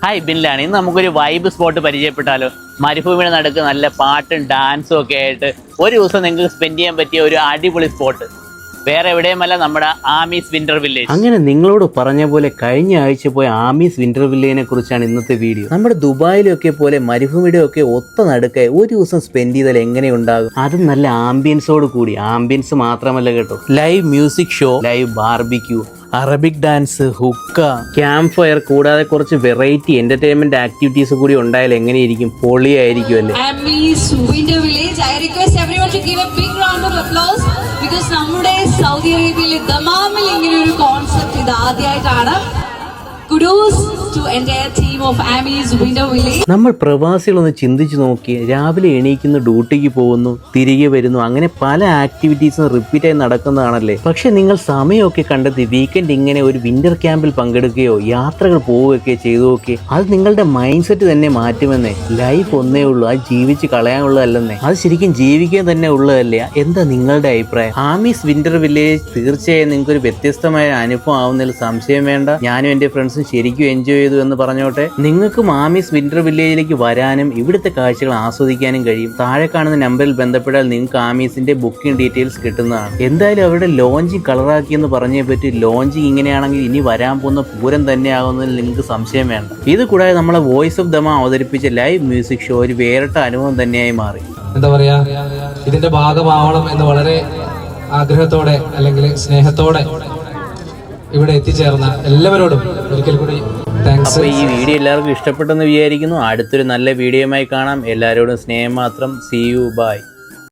Hi ബില്ലാണ്. ഇന്ന് നമുക്കൊരു വൈബ് സ്പോട്ട് പരിചയപ്പെട്ടാലോ. മരുഭൂമിയുടെ നടുക്ക് നല്ല പാട്ടും ഡാൻസും ഒക്കെ ആയിട്ട് ഒരു ദിവസം നിങ്ങൾക്ക് സ്പെൻഡ് ചെയ്യാൻ പറ്റിയ ഒരു അടിപൊളി സ്പോട്ട് വേറെ എവിടെയുമല്ല, നമ്മുടെ ആമീസ് വിന്റർ വില്ലേജ്. അങ്ങനെ നിങ്ങളോട് പറഞ്ഞ പോലെ കഴിഞ്ഞ ആഴ്ച പോയ ആമീസ് വിന്റർ വില്ലേജിനെ കുറിച്ചാണ് ഇന്നത്തെ വീഡിയോ. നമ്മുടെ ദുബായിലൊക്കെ പോലെ മരുഭൂമിയുടെ ഒക്കെ ഒത്ത നടുക്കെ ഒരു ദിവസം സ്പെൻഡ് ചെയ്താൽ എങ്ങനെ ഉണ്ടാകും, അതും നല്ല ആംബിയൻസോട് കൂടി. ആംബിയൻസ് മാത്രമല്ല കേട്ടോ, live music show, live barbecue, Arabic dance, ഹുക്ക, ക്യാമ്പ് ഫയർ, കൂടാതെ കുറച്ച് വെറൈറ്റി എന്റർടൈൻമെന്റ് ആക്ടിവിറ്റീസ് കൂടി ഉണ്ടായാൽ എങ്ങനെയിരിക്കും, പൊളിയായിരിക്കും അല്ലേ. നമ്മുടെ സൗദി അറേബ്യയിലെ ദമാമിൽ ഇങ്ങനെ ഒരു കോൺസെപ്റ്റ് ഇത് ആദ്യമായിട്ടാണ്. Kudos to entire team of Amis Winter Village. നമ്മൾ പ്രവാസികളൊന്ന് ചിന്തിച്ചു നോക്കി, രാവിലെ എണീക്കുന്നു, ഡ്യൂട്ടിക്ക് പോകുന്നു, തിരികെ വരുന്നു, അങ്ങനെ പല ആക്ടിവിറ്റീസും റിപ്പീറ്റായി നടക്കുന്നതാണല്ലേ. പക്ഷെ നിങ്ങൾ സമയമൊക്കെ കണ്ടെത്തി വീക്കെൻഡ് ഇങ്ങനെ ഒരു വിന്റർ ക്യാമ്പിൽ പങ്കെടുക്കുകയോ യാത്രകൾ പോവുകയൊക്കെ ചെയ്തു നോക്കി, അത് നിങ്ങളുടെ മൈൻഡ് സെറ്റ് തന്നെ മാറ്റുമെന്നേ. ലൈഫ് ഒന്നേ ഉള്ളൂ, അത് ജീവിച്ച് കളയാനുള്ളതല്ലെന്നേ, അത് ശരിക്കും ജീവിക്കാൻ തന്നെ ഉള്ളതല്ലേ. എന്താ നിങ്ങളുടെ അഭിപ്രായം? ആമീസ് വിന്റർ വില്ലേജ് തീർച്ചയായും നിങ്ങൾക്ക് ഒരു വ്യത്യസ്തമായ അനുഭവം ആവുന്നതിൽ സംശയം വേണ്ട. ഞാനും എൻ്റെ ഫ്രണ്ട്സും ശരിക്കും എൻജോയ് ചെയ്തു എന്ന് പറഞ്ഞോട്ടെ. നിങ്ങൾക്കും ആമീസ് വിന്റർ വില്ലേജിലേക്ക് വരാനും ഇവിടുത്തെ കാഴ്ചകൾ ആസ്വദിക്കാനും കഴിയും. താഴെ കാണുന്ന നമ്പറിൽ ബന്ധപ്പെട്ടാൽ നിങ്ങൾക്ക് ആമീസിന്റെ ബുക്കിംഗ് ഡീറ്റെയിൽസ് കിട്ടുന്നതാണ്. എന്തായാലും അവരുടെ ലോഞ്ചിങ് കളറാക്കിയെന്ന് പറഞ്ഞേ പറ്റി. ലോഞ്ചിങ് ഇങ്ങനെയാണെങ്കിൽ ഇനി വരാൻ പോകുന്ന പൂരം തന്നെ ആകുന്നതിൽ നിങ്ങൾക്ക് സംശയം വേണ്ട. ഇത് കൂടാതെ നമ്മളെ വോയിസ് ഓഫ് ദമ അവതരിപ്പിച്ച ലൈവ് മ്യൂസിക് ഷോ ഒരു വേറിട്ട അനുഭവം തന്നെയായി മാറി. എന്താ പറയാ, ഇതിന്റെ ഭാഗമാവണം എന്ന് വളരെ ആഗ്രഹത്തോടെ അല്ലെങ്കിൽ സ്നേഹത്തോടെ ഇവിടെ എത്തിച്ചേർന്ന എല്ലാവരോടും ഒരിക്കൽ കൂടി താങ്ക്സ്. അപ്പോൾ ഈ വീഡിയോ എല്ലാവർക്കും ഇഷ്ടപ്പെട്ടെന്ന് വിചാരിക്കുന്നു. അടുത്തൊരു നല്ല വീഡിയോയുമായി കാണാം. എല്ലാവരോടും സ്നേഹം മാത്രം. See you, by.